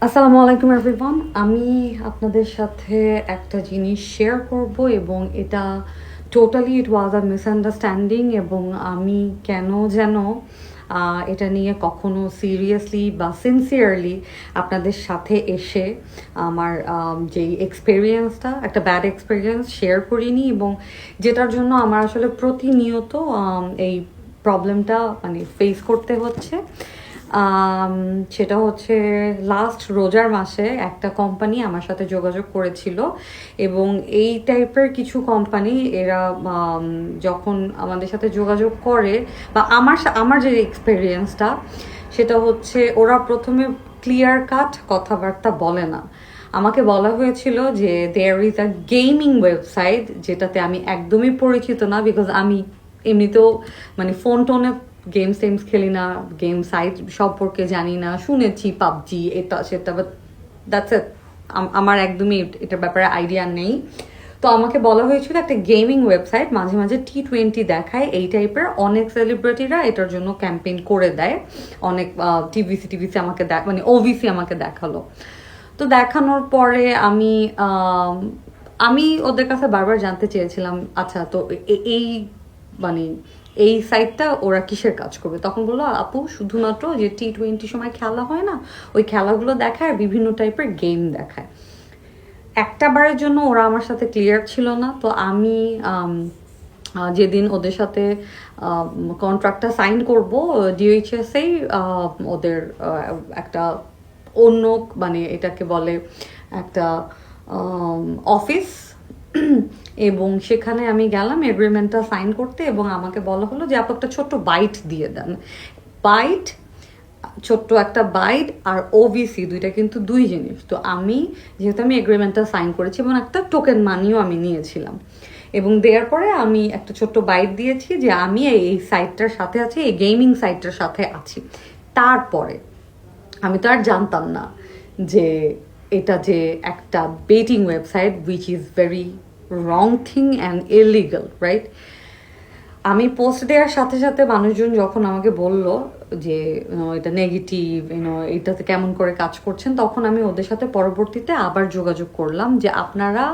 আসসালামু আলাইকুম এভরিওয়ান। আমি আপনাদের সাথে একটা জিনিস শেয়ার করব এবং এটা টোটালি ইট ওয়াজ আ মিসআন্ডারস্ট্যান্ডিং এবং আমি কেন যেন এটা নিয়ে কখনো সিরিয়াসলি বা সিনসিয়ারলি আপনাদের সাথে এসে আমার যেই এক্সপেরিয়েন্সটা একটা ব্যাড এক্সপেরিয়েন্স শেয়ার করিনি এবং যেটার জন্য আমার আসলে প্রতিনিয়ত এই প্রবলেমটা মানে ফেস করতে হচ্ছে। সেটা হচ্ছে লাস্ট রোজার মাসে একটা কোম্পানি আমার সাথে যোগাযোগ করেছিল এবং এই টাইপের কিছু কোম্পানি এরা যখন আমাদের সাথে যোগাযোগ করে বা আমার যে এক্সপেরিয়েন্সটা সেটা হচ্ছে ওরা প্রথমে ক্লিয়ার কাট কথাবার্তা বলে না। আমাকে বলা হয়েছিল যে there is a gaming website যেটাতে আমি একদমই পরিচিত না, বিকজ আমি এমনিতেও মানে ফোন টোনে গেমস খেলি না, গেম সাইট সম্পর্কে জানি না, শুনেছি পাবজি এটা সেটা, বাট দ্যাটস ইট। আমার একদমই এটার ব্যাপারে আইডিয়া নেই। তো আমাকে বলা হয়েছিল একটা গেমিং ওয়েবসাইট, মাঝে মাঝে T20 দেখায়, এই টাইপের অনেক সেলিব্রিটিরা এটার জন্য ক্যাম্পেইন করে দেয়, অনেক টিভিসি আমাকে মানে ওভিসি আমাকে দেখালো। তো দেখানোর পরে আমি ওদের কাছে বারবার জানতে চেয়েছিলাম, আচ্ছা তো এই মানে এই সাইটটা ওরা কিসের কাজ করবে? তখন বললো, আপু শুধুমাত্র যে T20 সময় খেলা হয় না, ওই খেলাগুলো দেখায় আর বিভিন্ন টাইপের গেম দেখায়। একটা বারের জন্য ওরা আমার সাথে ক্লিয়ার ছিল না। তো আমি যেদিন ওদের সাথে কন্ট্রাক্টটা সাইন করব, ডিওএইচএসেই ওদের একটা অন্য মানে এটাকে বলে একটা অফিস, এবং সেখানে আমি গেলাম এগ্রিমেন্টটা সাইন করতে এবং আমাকে বলা হলো যে আপু একটা ছোট্ট বাইট দিয়ে দেন। বাইট, ছোট্ট একটা বাইট আর ওভিসি দুইটা কিন্তু দুই জিনিস। তো যেহেতু আমি এগ্রিমেন্টটা সাইন করেছি এবং একটা টোকেন মানিও আমি নিয়েছিলাম, এবং দেওয়ার পরে আমি একটা ছোট্ট বাইট দিয়েছি যে আমি এই সাইটটার সাথে আছি, এই গেমিং সাইটটার সাথে আছি। তারপরে আমি তো আর জানতাম না যে এটা যে একটা betting website, which is very wrong thing and illegal, right? আমি পোস্ট দেওয়ার সাথে সাথে মানুষজন যখন আমাকে বলল যে এটা নেগেটিভ, এটাতে কেমন করে কাজ করছেন, তখন আমি ওদের সাথে পরবর্তীতে আবার যোগাযোগ করলাম যে আপনারা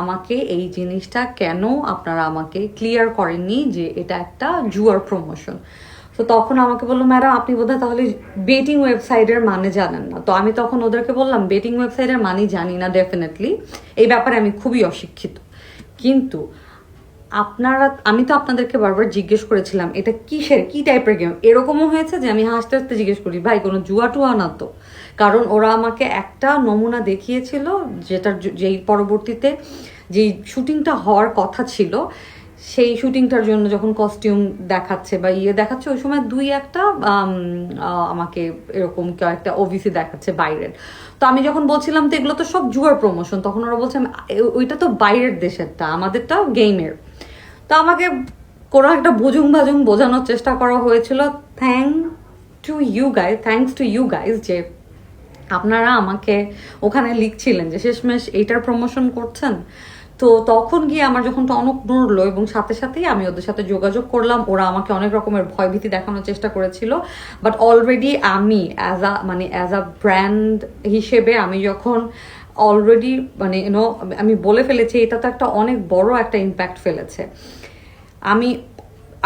আমাকে এই জিনিসটা কেন আপনারা আমাকে ক্লিয়ার করেননি যে এটা একটা জুয়ার প্রমোশন। তো তখন আমাকে বললো, ম্যাডাম আপনি বোধহয় তাহলে বেটিং ওয়েবসাইটের মানে জানেন না। তো আমি তখন ওদেরকে বললাম, বেটিং ওয়েবসাইটের মানে জানি না ডেফিনেটলি, এই ব্যাপারে আমি খুবই অশিক্ষিত, কিন্তু আমি তো আপনাদেরকে বারবার জিজ্ঞেস করেছিলাম এটা কি টাইপের গেম। এরকমও হয়েছে যে আমি হাসতে হাসতে জিজ্ঞেস করি, ভাই কোনো জুয়া টুয়া না তো? কারণ ওরা আমাকে একটা নমুনা দেখিয়েছিল যেই পরবর্তীতে যেই শুটিংটা হওয়ার কথা ছিল, সেই শুটিংটার জন্য যখন কস্টিউম দেখাচ্ছে বা দেখাচ্ছে, ওই সময় দুই একটা আমাকে এরকম কয়েকটা ওভিসি দেখাচ্ছে বাইরের। তো আমি যখন বলছিলাম তো এগুলো তো সব জুয়ার প্রমোশন, তখন ওরা বলছে ওইটা তো বাইরের দেশেরটা, আমাদেরটাও গেমের। তো আমাকে কোনো একটা ভুজুং ভাজুং বোঝানোর চেষ্টা করা হয়েছিল। থ্যাঙ্কস টু ইউ গাইজ যে আপনারা আমাকে ওখানে লিখছিলেন যে শেষমেশ এইটার প্রমোশন করছেন। তো তখন গিয়ে আমার যখন টনক নড়লো এবং সাথে সাথেই আমি ওদের সাথে যোগাযোগ করলাম। ওরা আমাকে অনেক রকমের ভয়ভীতি দেখানোর চেষ্টা করেছিল, বাট অলরেডি আমি অ্যাজ আ ব্র্যান্ড হিসেবে আমি যখন অলরেডি আমি বলে ফেলেছি, এটা তো একটা অনেক বড় একটা ইম্প্যাক্ট ফেলেছে। আমি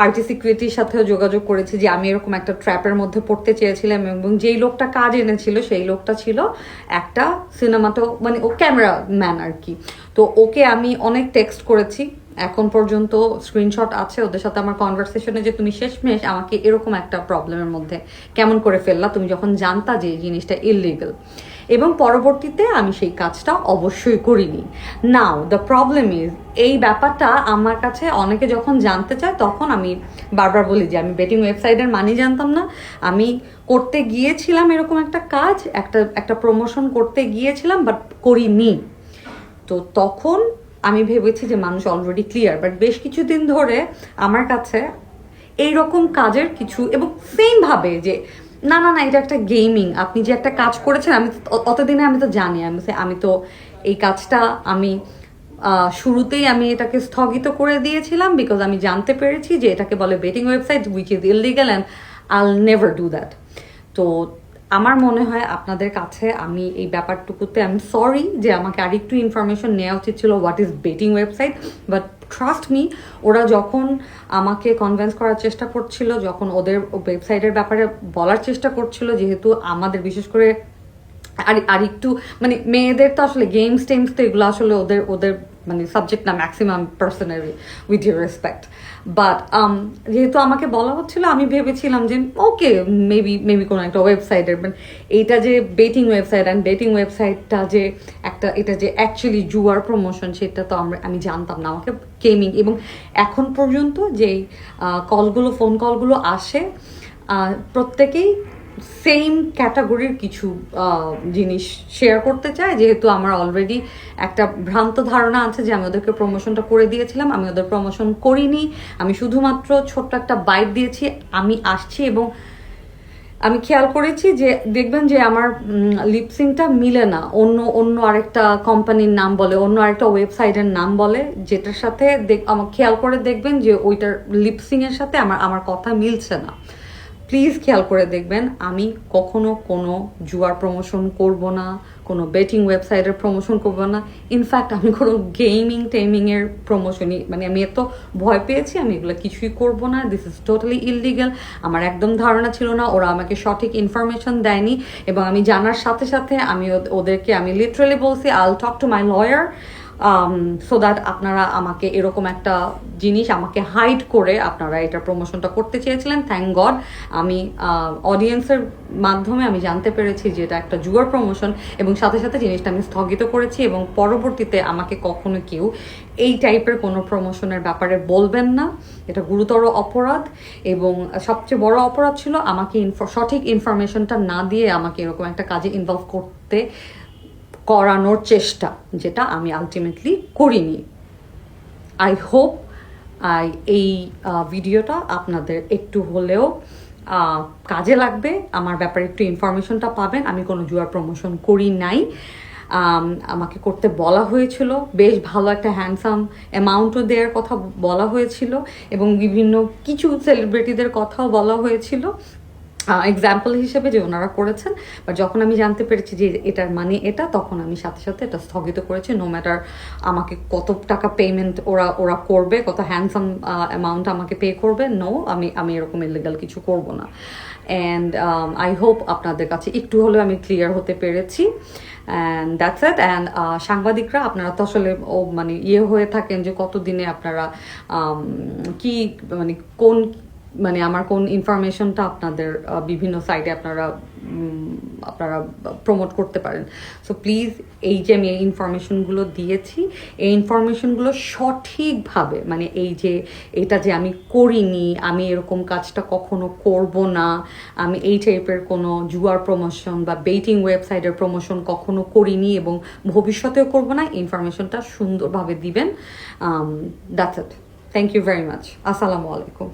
আরটি সিকিউরিটির সাথেও যোগাযোগ করেছি যে আমি এরকম একটা ট্র্যাপের মধ্যে পড়তে চেয়েছিলাম, এবং যেই লোকটা কাজ এনেছিল সেই লোকটা ছিল একটা ও ক্যামেরা ম্যান আর কি। তো ওকে আমি অনেক টেক্সট করেছি, এখন পর্যন্ত স্ক্রিনশট আছে ওদের সাথে আমার কনভারসেশনে, যে তুমি শেষমেশ আমাকে এরকম একটা প্রবলেমের মধ্যে কেমন করে ফেললা, তুমি যখন জানতা যে এই জিনিসটা ইললিগাল। এবং পরবর্তীতে আমি সেই কাজটা অবশ্যই করিনি। নাও দ্য প্রবলেম ইজ, এই ব্যাপারটা আমার কাছে অনেকে যখন জানতে চায় তখন আমি বারবার বলি যে আমি বেটিং ওয়েবসাইটের মানি জানতাম না, আমি করতে গিয়েছিলাম এরকম একটা কাজ, একটা প্রমোশন করতে গিয়েছিলাম, বাট করিনি। তো তখন আমি ভেবেছি যে মানুষ অলরেডি ক্লিয়ার, বাট বেশ কিছুদিন ধরে আমার কাছে এইরকম কাজের কিছু, এবং সেম ভাবে যে না না না এটা একটা গেমিং, আপনি যে একটা কাজ করেছেন আমি অতদিনে আমি তো জানি, আমি তো এই কাজটা আমি শুরুতেই আমি এটাকে স্থগিত করে দিয়েছিলাম, বিকজ আমি জানতে পেরেছি যে এটাকে বলে betting website which is illegal and I'll never do that. তো আমার মনে হয় আপনাদের কাছে আমি এই ব্যাপারটুকুতে আমি সরি যে আমাকে আরেকটু ইনফরমেশন নেওয়া উচিত ছিল what is betting website, but trust me, ওরা যখন আমাকে কনভিন্স করার চেষ্টা করছিল, যখন ওদের ওয়েবসাইটের ব্যাপারে বলার চেষ্টা করছিল, যেহেতু আমাদের বিশেষ করে আর একটু মানে মেয়েদের তো আসলে গেমস টেমস তো এগুলো আসলে ওদের ওদের মানে সাবজেক্ট না maximum personally, with your respect. But যেহেতু আমাকে বলা হচ্ছিল, আমি ভেবেছিলাম যে ওকে মেবি কোনো একটা ওয়েবসাইটের, মানে এইটা যে বেটিং ওয়েবসাইট অ্যান্ড বেটিং ওয়েবসাইটটা যে একটা, এটা যে অ্যাকচুয়ালি জুয়ার প্রমোশন, সেটা তো আমি জানতাম না। আমাকে গেমিং এবং এখন পর্যন্ত যেই কলগুলো, ফোন কলগুলো আসে, প্রত্যেকেই সেম ক্যাটাগরির কিছু জিনিস শেয়ার করতে চায়, যেহেতু আমার অলরেডি একটা ভ্রান্ত ধারণা আছে যে আমি ওদেরকে প্রমোশনটা করে দিয়েছিলাম। আমি ওদের প্রমোশন করিনি, আমি শুধুমাত্র ছোট্ট একটা বাইট দিয়েছি, আমি আসছি। এবং আমি খেয়াল করেছি যে দেখবেন যে আমার লিপসিংটা মিলে না, অন্য অন্য আরেকটা কোম্পানির নাম বলে, অন্য আরেকটা ওয়েবসাইটের নাম বলে, যেটার সাথে আমার খেয়াল করে দেখবেন যে ওইটার লিপসিংয়ের সাথে আমার কথা মিলছে না। প্লিজ খেয়াল করে দেখবেন, আমি কখনো কোনো জুয়ার প্রমোশন করব না, কোনো বেটিং ওয়েবসাইটের প্রমোশন করব না। ইনফ্যাক্ট আমি কোনো টেমিংয়ের প্রমোশনই, মানে আমি এত ভয় পেয়েছি, আমি এগুলো কিছুই করব না। This is totally illegal. আমার একদম ধারণা ছিল না, ওরা আমাকে সঠিক ইনফরমেশন দেয়নি। এবং আমি জানার সাথে সাথে আমি ওদেরকে আমি লিটারালি বলছি I will talk to my lawyer, so that আপনারা আমাকে এরকম একটা জিনিস আমাকে হাইড করে আপনারা এটা প্রমোশনটা করতে চেয়েছিলেন। থ্যাংক গড আমি অডিয়েন্সের মাধ্যমে আমি জানতে পেরেছি যে এটা একটা জুয়ার প্রমোশন, এবং সাথে সাথে জিনিসটা আমি স্থগিত করেছি। এবং পরবর্তীতে আমাকে কখনো কেউ এই টাইপের কোনো প্রমোশনের ব্যাপারে বলবেন না, এটা গুরুতর অপরাধ। এবং সবচেয়ে বড় অপরাধ ছিল আমাকে সঠিক ইনফরমেশনটা না দিয়ে আমাকে এরকম একটা কাজে ইনভলভ করানোর চেষ্টা, যেটা আমি আলটিমেটলি করিনি। আই হোপ এই ভিডিওটা আপনাদের একটু হলেও কাজে লাগবে, আমার ব্যাপারে একটু ইনফরমেশনটা পাবেন। আমি কোনো জুয়ার প্রমোশন করি নাই, আমাকে করতে বলা হয়েছিল, বেশ ভালো একটা হ্যান্ডসাম অ্যামাউন্টও দেওয়ার কথা বলা হয়েছিল, এবং বিভিন্ন কিছু সেলিব্রিটিদের কথাও বলা হয়েছিল এক্সাম্পল হিসেবে যে ওনারা করেছেন। বাট যখন আমি জানতে পেরেছি যে এটার মানে এটা, তখন আমি সাথে সাথে এটা স্থগিত করেছি। নো ম্যাটার আমাকে কত টাকা পেমেন্ট ওরা করবে, কত হ্যান্ডসাম অ্যামাউন্ট আমাকে পে করবে, নো, আমি এরকম ইলিগাল কিছু করব না। অ্যান্ড আই হোপ আপনাদের কাছে একটু হলেও আমি ক্লিয়ার হতে পেরেছি। And that's it. অ্যান্ড সাংবাদিকরা, আপনারা তো আসলে মানে হয়ে থাকেন যে কতদিনে আপনারা কি মানে মানে আমার কোন ইনফরমেশনটা আপনাদের বিভিন্ন সাইটে আপনারা প্রমোট করতে পারেন। সো প্লিজ, এই যে আমি এই ইনফরমেশনগুলো দিয়েছি, এই ইনফরমেশনগুলো সঠিকভাবে, মানে এটা যে আমি করিনি, আমি এরকম কাজটা কখনো করব না, আমি এই টাইপের কোনো জুয়ার প্রমোশন বা বেটিং ওয়েবসাইটের প্রমোশন কখনো করিনি এবং ভবিষ্যতেও করব না, ইনফরমেশনটা সুন্দরভাবে দিবেন। That's it. Thank you very much. আসসালামু আলাইকুম।